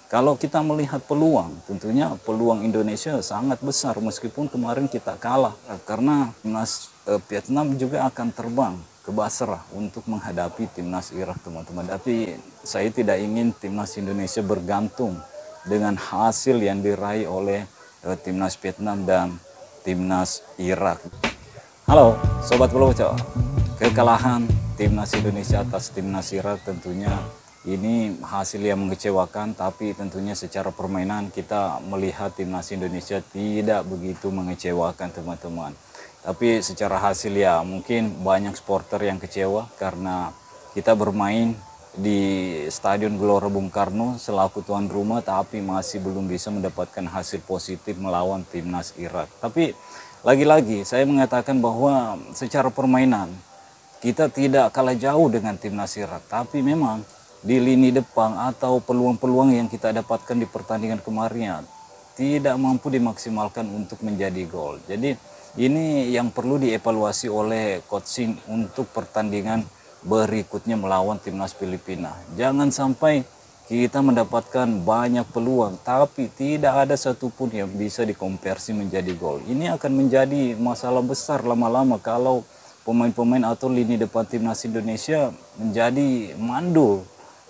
Kalau kita melihat peluang, tentunya peluang Indonesia sangat besar meskipun kemarin kita kalah. Karena timnas Vietnam juga akan terbang ke Basrah untuk menghadapi timnas Irak, teman-teman. Tapi saya tidak ingin timnas Indonesia bergantung dengan hasil yang diraih oleh timnas Vietnam dan timnas Irak. Halo Sobat Peluco, kekalahan timnas Indonesia atas timnas Irak tentunya ini hasil yang mengecewakan, tapi tentunya secara permainan kita melihat timnas Indonesia tidak begitu mengecewakan, teman-teman. Tapi secara hasil ya mungkin banyak supporter yang kecewa karena kita bermain di Stadion Gelora Bung Karno selaku tuan rumah, tapi masih belum bisa mendapatkan hasil positif melawan timnas Irak. Tapi lagi-lagi saya mengatakan bahwa secara permainan kita tidak kalah jauh dengan timnas Irak, tapi memang di lini depan atau peluang-peluang yang kita dapatkan di pertandingan kemarin tidak mampu dimaksimalkan untuk menjadi gol. Jadi ini yang perlu dievaluasi oleh coaching untuk pertandingan berikutnya melawan timnas Filipina. Jangan sampai kita mendapatkan banyak peluang tapi tidak ada satupun yang bisa dikonversi menjadi gol. Ini akan menjadi masalah besar lama-lama kalau pemain-pemain atau lini depan timnas Indonesia menjadi mandul.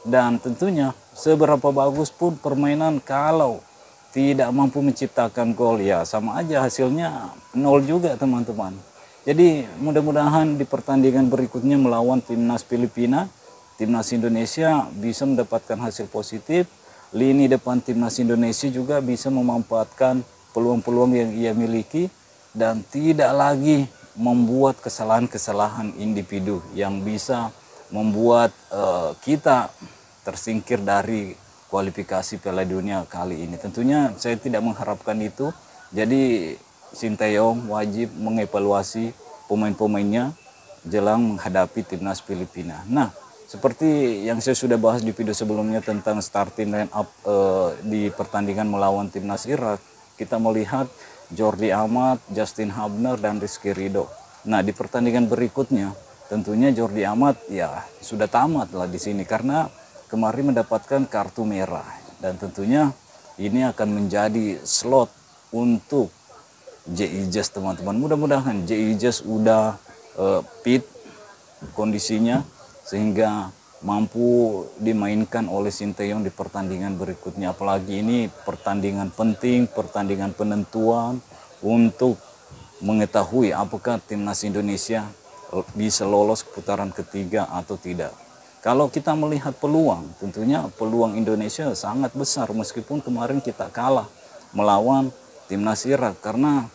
Dan tentunya seberapa bagus pun permainan kalau tidak mampu menciptakan gol ya sama aja hasilnya nol juga, teman-teman. Jadi mudah-mudahan di pertandingan berikutnya melawan timnas Filipina, timnas Indonesia bisa mendapatkan hasil positif. Lini depan timnas Indonesia juga bisa memanfaatkan peluang-peluang yang ia miliki dan tidak lagi membuat kesalahan-kesalahan individu yang bisa membuat kita tersingkir dari kualifikasi Piala Dunia kali ini. Tentunya saya tidak mengharapkan itu. Jadi Sinteyong wajib mengevaluasi pemain-pemainnya jelang menghadapi timnas Filipina. Nah, seperti yang saya sudah bahas di video sebelumnya tentang starting line up di pertandingan melawan timnas Irak, kita melihat Jordi Amat, Justin Hubner, dan Rizky Ridho. Nah, di pertandingan berikutnya tentunya Jordi Amat ya sudah tamat lah di sini karena kemarin mendapatkan kartu merah, dan tentunya ini akan menjadi slot untuk J.I. Jas, teman-teman. Mudah-mudahan J.I. Jas udah fit kondisinya sehingga mampu dimainkan oleh Sinteyong di pertandingan berikutnya. Apalagi ini pertandingan penting, pertandingan penentuan untuk mengetahui apakah timnas Indonesia bisa lolos ke putaran ketiga atau tidak. Kalau kita melihat peluang, tentunya peluang Indonesia sangat besar meskipun kemarin kita kalah melawan timnas Irak, karena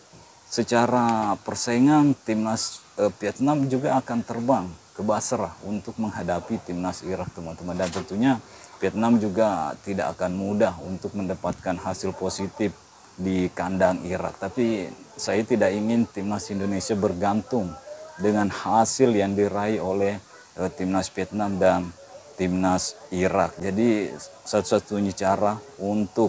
secara persaingan timnas Vietnam juga akan terbang ke Basrah untuk menghadapi timnas Irak, teman-teman. Dan tentunya Vietnam juga tidak akan mudah untuk mendapatkan hasil positif di kandang Irak. Tapi saya tidak ingin timnas Indonesia bergantung dengan hasil yang diraih oleh timnas Vietnam dan timnas Irak. Jadi satu-satunya cara untuk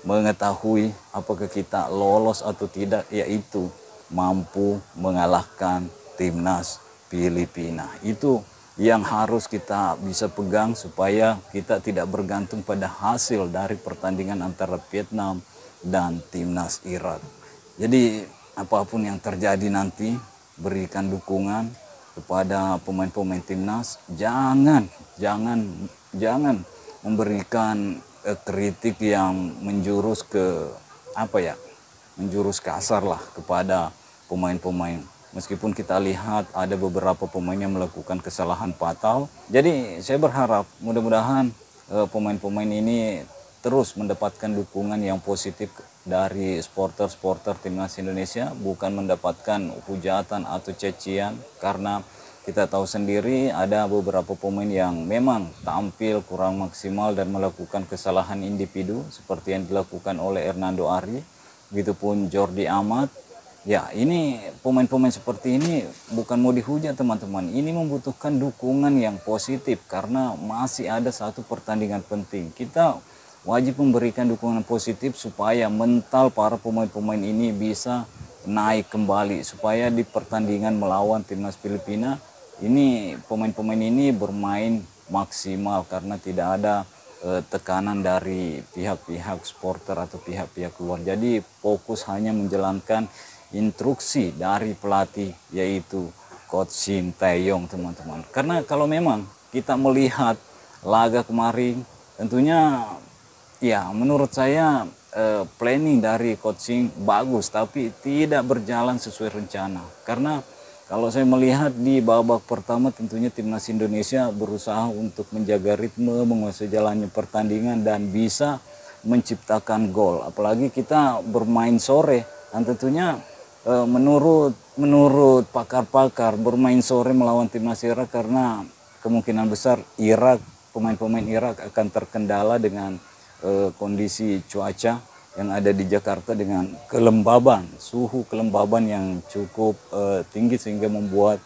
mengetahui apakah kita lolos atau tidak yaitu mampu mengalahkan timnas Filipina. Itu yang harus kita bisa pegang supaya kita tidak bergantung pada hasil dari pertandingan antara Vietnam dan timnas Irak. Jadi apapun yang terjadi nanti, berikan dukungan kepada pemain-pemain timnas. Jangan memberikan kritik yang menjurus ke menjurus kasar lah kepada pemain-pemain. Meskipun kita lihat ada beberapa pemain yang melakukan kesalahan fatal. Jadi saya berharap mudah-mudahan pemain-pemain ini terus mendapatkan dukungan yang positif dari supporter timnas Indonesia, bukan mendapatkan hujatan atau cacian, karena kita tahu sendiri ada beberapa pemain yang memang tampil kurang maksimal dan melakukan kesalahan individu seperti yang dilakukan oleh Hernando Ari, begitupun Jordi Amat. Ya, ini pemain-pemain seperti ini bukan mau dihujat, teman-teman. Ini membutuhkan dukungan yang positif karena masih ada satu pertandingan penting. Kita wajib memberikan dukungan positif supaya mental para pemain-pemain ini bisa naik kembali, supaya di pertandingan melawan timnas Filipina ini pemain-pemain ini bermain maksimal karena tidak ada tekanan dari pihak-pihak supporter atau pihak-pihak luar. Jadi fokus hanya menjalankan instruksi dari pelatih, yaitu Coach Shin Tae-yong, teman-teman. Karena kalau memang kita melihat laga kemarin, tentunya ya menurut saya planning dari coaching bagus, tapi tidak berjalan sesuai rencana. Karena kalau saya melihat di babak pertama, tentunya timnas Indonesia berusaha untuk menjaga ritme, menguasai jalannya pertandingan dan bisa menciptakan gol. Apalagi kita bermain sore, dan tentunya menurut pakar-pakar bermain sore melawan timnas Irak karena kemungkinan besar pemain-pemain Irak akan terkendala dengan kondisi cuaca yang ada di Jakarta dengan suhu kelembaban yang cukup tinggi sehingga membuat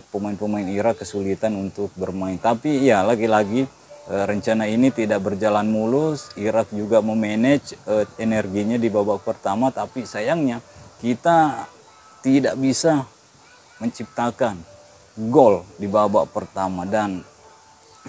pemain-pemain Irak kesulitan untuk bermain. Tapi ya lagi-lagi rencana ini tidak berjalan mulus. Irak juga memanage energinya di babak pertama, tapi sayangnya kita tidak bisa menciptakan gol di babak pertama. Dan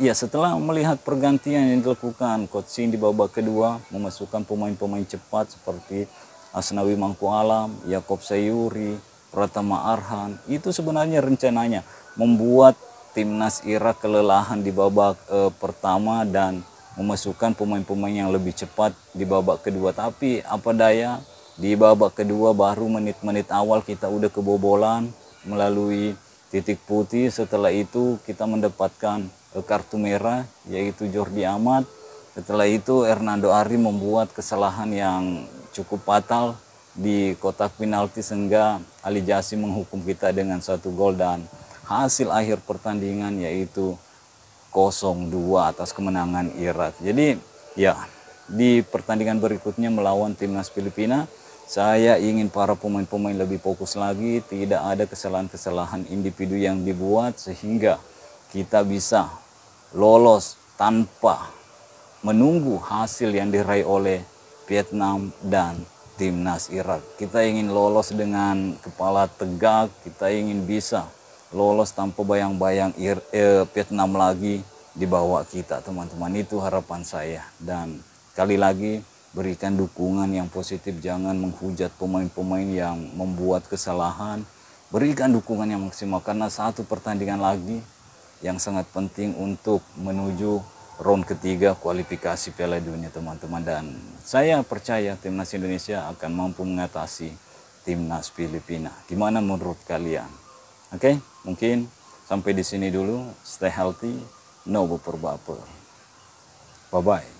ya setelah melihat pergantian yang dilakukan Coach Shin di babak kedua, memasukkan pemain-pemain cepat seperti Asnawi Mangkualam, Yakob Sayuri, Pratama Arhan, itu sebenarnya rencananya membuat timnas Irak kelelahan di babak pertama dan memasukkan pemain-pemain yang lebih cepat di babak kedua. Tapi apa daya, di babak kedua baru menit-menit awal kita udah kebobolan melalui titik putih. Setelah itu kita mendapatkan kartu merah, yaitu Jordi Amat. Setelah itu Hernando Ari membuat kesalahan yang cukup fatal di kotak penalti sehingga Ali Jasim menghukum kita dengan 1 gol, dan hasil akhir pertandingan yaitu 0-2 atas kemenangan Irak. Jadi ya di pertandingan berikutnya melawan timnas Filipina, saya ingin para pemain-pemain lebih fokus lagi, tidak ada kesalahan-kesalahan individu yang dibuat sehingga kita bisa lolos tanpa menunggu hasil yang diraih oleh Vietnam dan timnas Irak. Kita ingin lolos dengan kepala tegak, kita ingin bisa lolos tanpa bayang-bayang Vietnam lagi di bawah kita, teman-teman. Itu harapan saya. Dan sekali lagi berikan dukungan yang positif, jangan menghujat pemain-pemain yang membuat kesalahan. Berikan dukungan yang maksimal karena satu pertandingan lagi yang sangat penting untuk menuju round ketiga kualifikasi Piala Dunia, teman-teman. Dan saya percaya timnas Indonesia akan mampu mengatasi timnas Filipina. Gimana menurut kalian? Oke, mungkin sampai di sini dulu. Stay healthy, no baper-baper. Bye-bye.